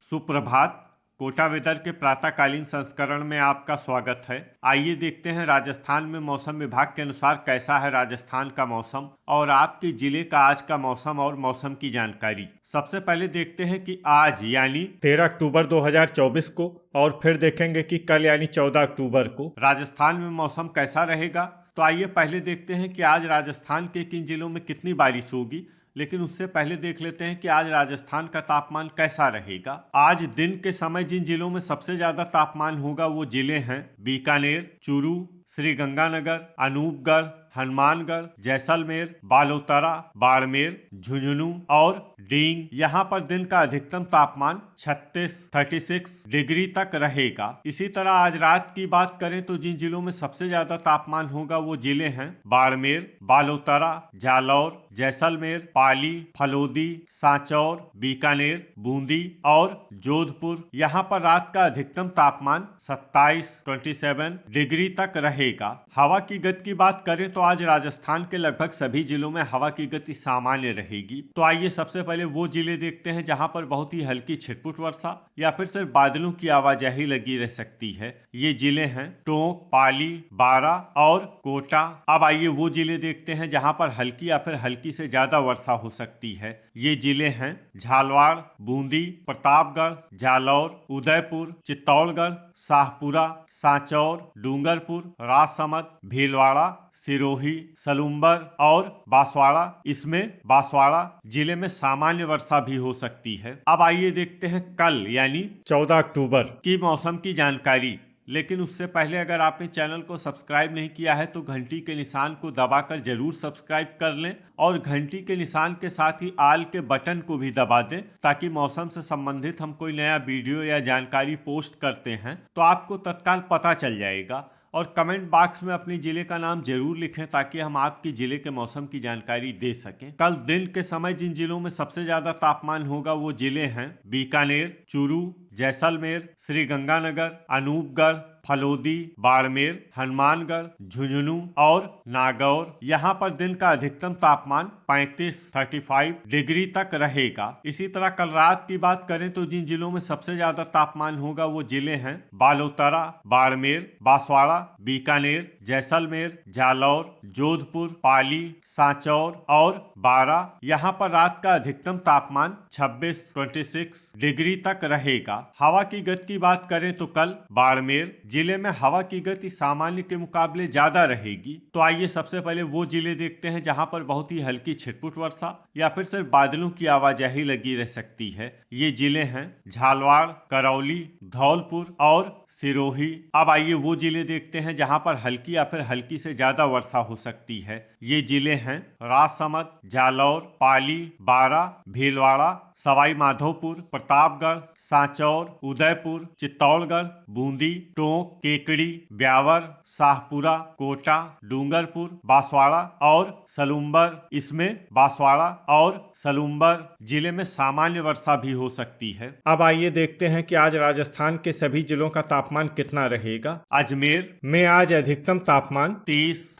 सुप्रभात। कोटा वेदर के प्रातःकालीन संस्करण में आपका स्वागत है। आइए देखते हैं राजस्थान में मौसम विभाग के अनुसार कैसा है राजस्थान का मौसम और आपके जिले का आज का मौसम और मौसम की जानकारी। सबसे पहले देखते हैं कि आज यानी 13 अक्टूबर 2024 को और फिर देखेंगे कि कल यानी 14 अक्टूबर को राजस्थान में मौसम कैसा रहेगा। तो आइए पहले देखते हैं कि आज राजस्थान के किन जिलों में कितनी बारिश होगी, लेकिन उससे पहले देख लेते हैं कि आज राजस्थान का तापमान कैसा रहेगा। आज दिन के समय जिन जिलों में सबसे ज्यादा तापमान होगा वो जिले हैं बीकानेर, चूरू, श्रीगंगानगर, अनूपगढ़, हनुमानगढ़, जैसलमेर, बालोतरा, बाड़मेर, झुंझुनू और डींग। यहाँ पर दिन का अधिकतम तापमान 36 डिग्री तक रहेगा। इसी तरह आज रात की बात करें तो जिन जिलों में सबसे ज्यादा तापमान होगा वो जिले हैं बाड़मेर, बालोतरा, जालौर, जैसलमेर, पाली, फलोदी, सांचौर, बीकानेर, बूंदी और जोधपुर। यहाँ पर रात का अधिकतम तापमान 27 डिग्री तक रहेगा। हवा की गति की बात करें तो आज राजस्थान के लगभग सभी जिलों में हवा की गति सामान्य रहेगी। तो आइए सबसे पहले वो जिले देखते हैं जहां पर बहुत ही हल्की छिटपुट वर्षा या फिर सिर्फ बादलों की आवाजाही लगी रह सकती है। ये जिले हैं टोंक, पाली, बारा और कोटा। अब आइए वो जिले देखते हैं जहां पर हल्की या फिर हल्की से ज्यादा वर्षा हो सकती है। ये जिले हैं झालवाड़, बूंदी, प्रतापगढ़, जालौर, उदयपुर, चित्तौड़गढ़, शाहपुरा, सांचौर, डूंगरपुर, राजसमंद, भीलवाड़ा, सिरोही, सलूम्बर और बांसवाड़ा। इसमें बांसवाड़ा जिले में सामान्य वर्षा भी हो सकती है। अब आइए देखते हैं कल यानी 14 अक्टूबर की मौसम की जानकारी। लेकिन उससे पहले अगर आपने चैनल को सब्सक्राइब नहीं किया है तो घंटी के निशान को दबाकर जरूर सब्सक्राइब कर लें और घंटी के निशान के साथ ही आल के बटन को भी दबा दें ताकि मौसम से संबंधित हम कोई नया वीडियो या जानकारी पोस्ट करते हैं तो आपको तत्काल पता चल जाएगा। और कमेंट बॉक्स में अपने जिले का नाम जरूर लिखें ताकि हम आपके जिले के मौसम की जानकारी दे सकें। कल दिन के समय जिन जिलों में सबसे ज्यादा तापमान होगा वो जिले हैं बीकानेर, चूरू, जैसलमेर, श्रीगंगानगर, अनूपगढ़, फलोदी, बाड़मेर, हनुमानगढ़, झुंझुनू और नागौर। यहाँ पर दिन का अधिकतम तापमान 35 डिग्री तक रहेगा। इसी तरह कल रात की बात करें तो जिन जिलों में सबसे ज्यादा तापमान होगा वो जिले हैं बालोतरा, बाड़मेर, बांसवाड़ा, बीकानेर, जैसलमेर, जालौर, जोधपुर, पाली, सांचौर और बारा। यहाँ पर रात का अधिकतम तापमान 26 डिग्री तक रहेगा। हवा की गति की बात करें तो कल बाड़मेर जिले में हवा की गति सामान्य के मुकाबले ज्यादा रहेगी। तो आइए सबसे पहले वो जिले देखते हैं जहां पर बहुत ही हल्की छिटपुट वर्षा या फिर सिर्फ बादलों की आवाजाही लगी रह सकती है। ये जिले हैं झालवाड़, करौली, धौलपुर और सिरोही। अब आइए वो जिले देखते हैं जहां पर हल्की या फिर हल्की से ज्यादा वर्षा हो सकती है। ये जिले हैं राजसमंद, जालौर, पाली, बारा, भीलवाड़ा, सवाई माधोपुर, प्रतापगढ़, सांचौर, उदयपुर, चित्तौड़गढ़, बूंदी, टोंक, केकड़ी, ब्यावर, शाहपुरा, कोटा, डूंगरपुर, बांसवाड़ा और सलूम्बर। इसमें बांसवाड़ा और सलूम्बर जिले में सामान्य वर्षा भी हो सकती है। अब आइए देखते हैं कि आज राजस्थान के सभी जिलों का तापमान कितना रहेगा। अजमेर में आज अधिकतम तापमान 30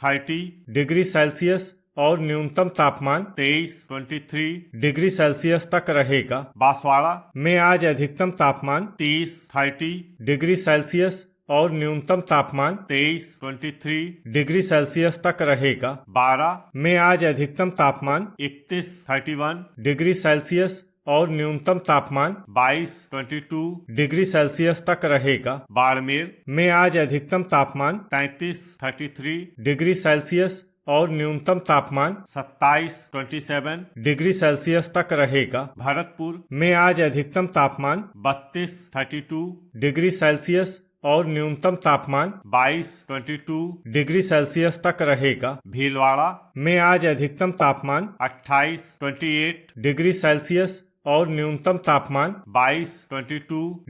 डिग्री सेल्सियस और न्यूनतम तापमान 23 डिग्री सेल्सियस तक रहेगा। बांसवाड़ा में आज अधिकतम तापमान 30 डिग्री सेल्सियस और न्यूनतम तापमान 23 डिग्री सेल्सियस तक रहेगा। बारा में आज अधिकतम तापमान 31 डिग्री सेल्सियस और न्यूनतम तापमान 22 डिग्री सेल्सियस तक रहेगा। बाड़मेर में आज अधिकतम तापमान 33 डिग्री सेल्सियस और न्यूनतम तापमान 27 डिग्री सेल्सियस तक रहेगा। भरतपुर में आज अधिकतम तापमान 32 डिग्री सेल्सियस और न्यूनतम तापमान 22 डिग्री सेल्सियस तक रहेगा। भीलवाड़ा में आज अधिकतम तापमान 28 डिग्री सेल्सियस और न्यूनतम तापमान 22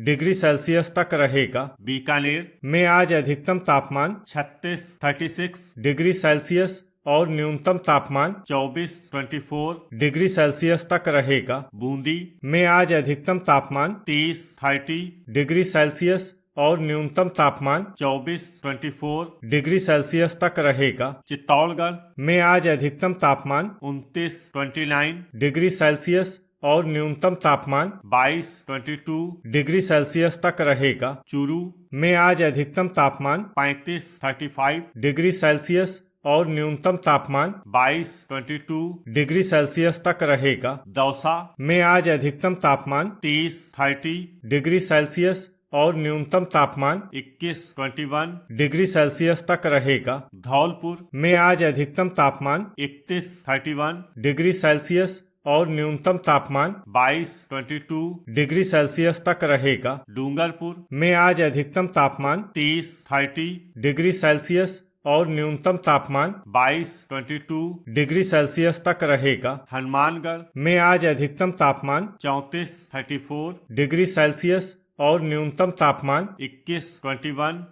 डिग्री सेल्सियस तक रहेगा। बीकानेर में आज अधिकतम तापमान 36 डिग्री सेल्सियस और न्यूनतम तापमान 24 डिग्री सेल्सियस तक रहेगा। बूंदी में आज अधिकतम तापमान 30 डिग्री सेल्सियस और न्यूनतम तापमान 24 डिग्री सेल्सियस तक रहेगा। चित्तौड़गढ़ में आज अधिकतम तापमान 29 डिग्री सेल्सियस और न्यूनतम तापमान 22 डिग्री सेल्सियस तक रहेगा। चूरू में आज अधिकतम तापमान 35 डिग्री सेल्सियस और न्यूनतम तापमान 22 डिग्री सेल्सियस तक रहेगा। दौसा में आज अधिकतम तापमान 30 डिग्री सेल्सियस और न्यूनतम तापमान 21 डिग्री सेल्सियस तक रहेगा। धौलपुर में आज अधिकतम तापमान 31 डिग्री सेल्सियस और न्यूनतम तापमान 22 डिग्री सेल्सियस तक रहेगा। डूंगरपुर में आज अधिकतम तापमान 30 डिग्री सेल्सियस और न्यूनतम तापमान 22 डिग्री सेल्सियस तक रहेगा। हनुमानगढ़ में आज अधिकतम तापमान 34 डिग्री सेल्सियस और न्यूनतम तापमान 21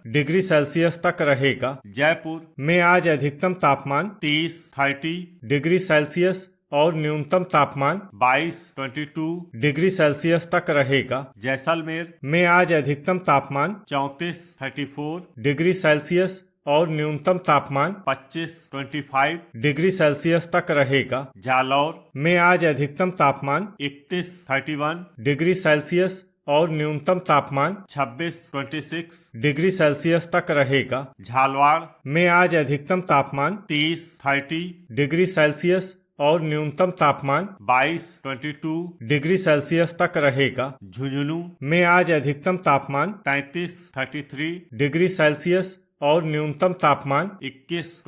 डिग्री सेल्सियस तक रहेगा। जयपुर में आज अधिकतम तापमान 30 डिग्री सेल्सियस और न्यूनतम तापमान 22 डिग्री सेल्सियस तक रहेगा। जैसलमेर में आज अधिकतम तापमान 34 डिग्री सेल्सियस और न्यूनतम तापमान 25 डिग्री सेल्सियस तक रहेगा। जालौर में आज अधिकतम तापमान 31 डिग्री सेल्सियस और न्यूनतम तापमान 26 डिग्री सेल्सियस तक रहेगा। झालवाड़ में आज अधिकतम तापमान 30 डिग्री सेल्सियस और न्यूनतम तापमान 22 डिग्री सेल्सियस तक रहेगा। झुंझुनू में आज अधिकतम तापमान 33 डिग्री सेल्सियस और न्यूनतम तापमान 21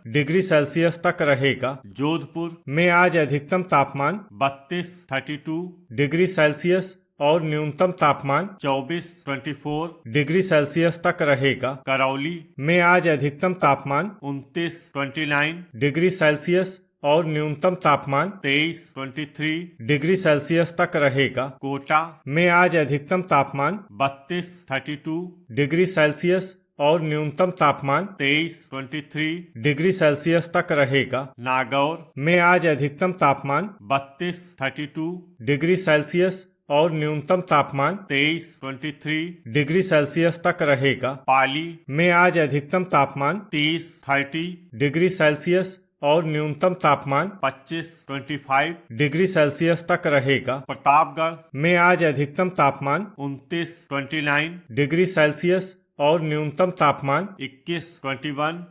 डिग्री सेल्सियस तक रहेगा। जोधपुर में आज अधिकतम तापमान 32 डिग्री सेल्सियस और न्यूनतम तापमान 24 डिग्री सेल्सियस तक रहेगा। करौली में आज अधिकतम तापमान 29 डिग्री सेल्सियस और न्यूनतम तापमान 23 डिग्री सेल्सियस तक रहेगा। कोटा में आज अधिकतम तापमान 32 डिग्री सेल्सियस और न्यूनतम तापमान 23 डिग्री सेल्सियस तक रहेगा। नागौर में आज अधिकतम तापमान 32 डिग्री सेल्सियस और न्यूनतम तापमान 23 डिग्री सेल्सियस तक रहेगा। पाली में आज अधिकतम तापमान 30 डिग्री सेल्सियस और न्यूनतम तापमान 25 डिग्री सेल्सियस तक रहेगा। प्रतापगढ़ में आज अधिकतम तापमान 29 डिग्री सेल्सियस और न्यूनतम तापमान 21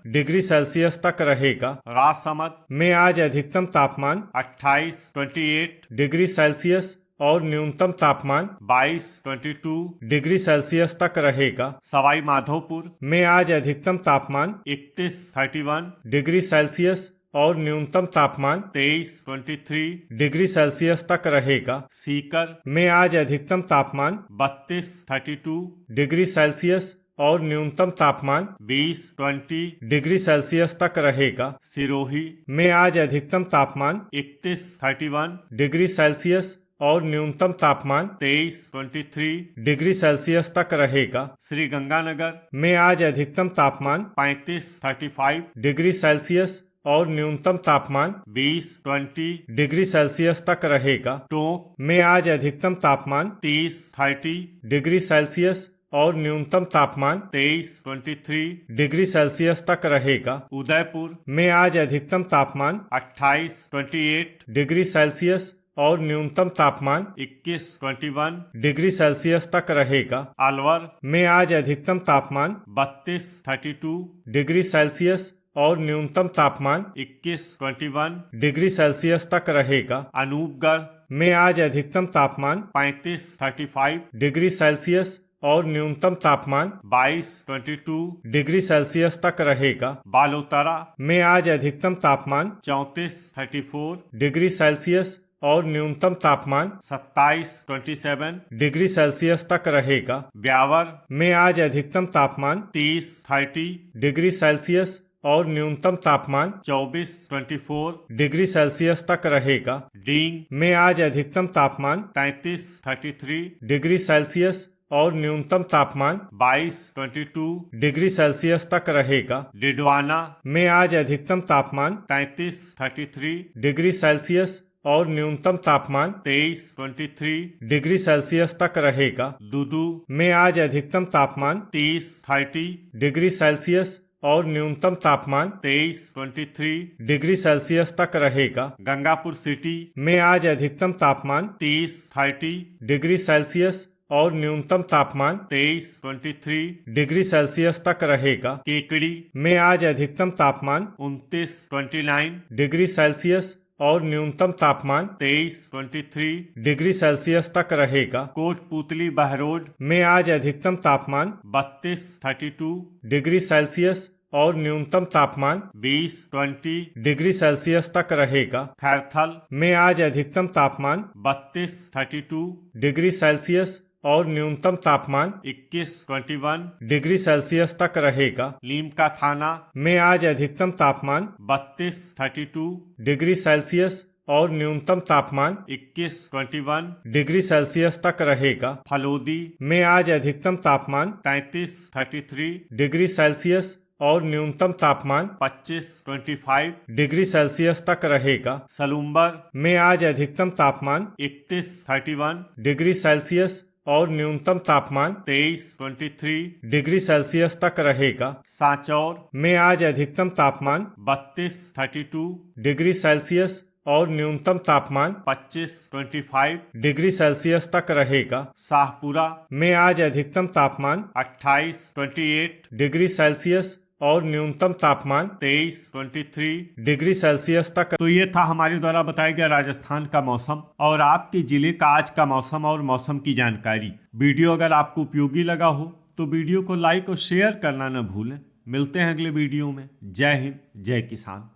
डिग्री सेल्सियस तक रहेगा। राजसमंद में आज अधिकतम तापमान 28 डिग्री सेल्सियस और न्यूनतम तापमान 22 डिग्री सेल्सियस तक रहेगा। सवाई माधोपुर में आज अधिकतम तापमान 31 डिग्री सेल्सियस और न्यूनतम तापमान 23 डिग्री सेल्सियस तक रहेगा। सीकर में आज अधिकतम तापमान 32 डिग्री सेल्सियस और न्यूनतम तापमान 20 डिग्री सेल्सियस तक रहेगा। सिरोही में आज अधिकतम तापमान 31 डिग्री सेल्सियस और न्यूनतम तापमान 23 डिग्री सेल्सियस तक रहेगा। श्री गंगानगर में आज अधिकतम तापमान 35 डिग्री सेल्सियस और न्यूनतम तापमान 20 डिग्री सेल्सियस तक रहेगा। टोंक में आज अधिकतम तापमान 30 डिग्री सेल्सियस और न्यूनतम तापमान 23 डिग्री सेल्सियस तक रहेगा। उदयपुर में आज अधिकतम तापमान 28 डिग्री सेल्सियस और न्यूनतम तापमान 21 डिग्री सेल्सियस तक रहेगा। अलवर में आज अधिकतम तापमान 32 डिग्री सेल्सियस और न्यूनतम तापमान 21 डिग्री सेल्सियस तक रहेगा। अनूपगढ़ में आज अधिकतम तापमान 35 डिग्री सेल्सियस और न्यूनतम तापमान 22 डिग्री सेल्सियस तक रहेगा। बालोतरा में आज अधिकतम तापमान 34 डिग्री सेल्सियस और न्यूनतम तापमान 27 डिग्री सेल्सियस तक रहेगा। ब्यावर में आज अधिकतम तापमान 30 डिग्री सेल्सियस और न्यूनतम तापमान 24 डिग्री सेल्सियस तक रहेगा। डींग में आज अधिकतम तापमान 33 डिग्री सेल्सियस और न्यूनतम तापमान 22 डिग्री सेल्सियस तक रहेगा। डिडवाना में आज अधिकतम तापमान 33 डिग्री सेल्सियस और न्यूनतम तापमान 23 डिग्री सेल्सियस तक रहेगा। दुदू में आज अधिकतम तापमान 30 डिग्री सेल्सियस और न्यूनतम तापमान 23 डिग्री सेल्सियस तक रहेगा। गंगापुर सिटी में आज अधिकतम तापमान 30 डिग्री सेल्सियस और न्यूनतम तापमान 23 डिग्री सेल्सियस तक रहेगा। केकड़ी में आज अधिकतम तापमान 29 डिग्री सेल्सियस और न्यूनतम तापमान 23 डिग्री सेल्सियस तक रहेगा। कोटपुतली बहरोड में आज अधिकतम तापमान 32 डिग्री सेल्सियस और न्यूनतम तापमान 20 डिग्री सेल्सियस तक रहेगा। खैरथल में आज अधिकतम तापमान 32 डिग्री सेल्सियस और न्यूनतम तापमान 21 डिग्री सेल्सियस तक रहेगा। लीमका थाना में आज अधिकतम तापमान 32 डिग्री सेल्सियस और न्यूनतम तापमान 21 डिग्री सेल्सियस तक रहेगा। फलोदी में आज अधिकतम तापमान 33 डिग्री सेल्सियस और न्यूनतम तापमान 25 डिग्री सेल्सियस तक रहेगा। सलूम्बर में आज अधिकतम तापमान 31 डिग्री सेल्सियस और न्यूनतम तापमान 23 डिग्री सेल्सियस तक रहेगा। सांचौर में आज अधिकतम तापमान 32 डिग्री सेल्सियस और न्यूनतम तापमान 25 डिग्री सेल्सियस तक रहेगा। शाहपुरा में आज अधिकतम तापमान 28 डिग्री सेल्सियस और न्यूनतम तापमान 23 डिग्री सेल्सियस तक। तो ये था हमारे द्वारा बताया गया राजस्थान का मौसम और आपके जिले का आज का मौसम और मौसम की जानकारी। वीडियो अगर आपको उपयोगी लगा हो तो वीडियो को लाइक और शेयर करना न भूलें। मिलते हैं अगले वीडियो में। जय हिंद, जय किसान।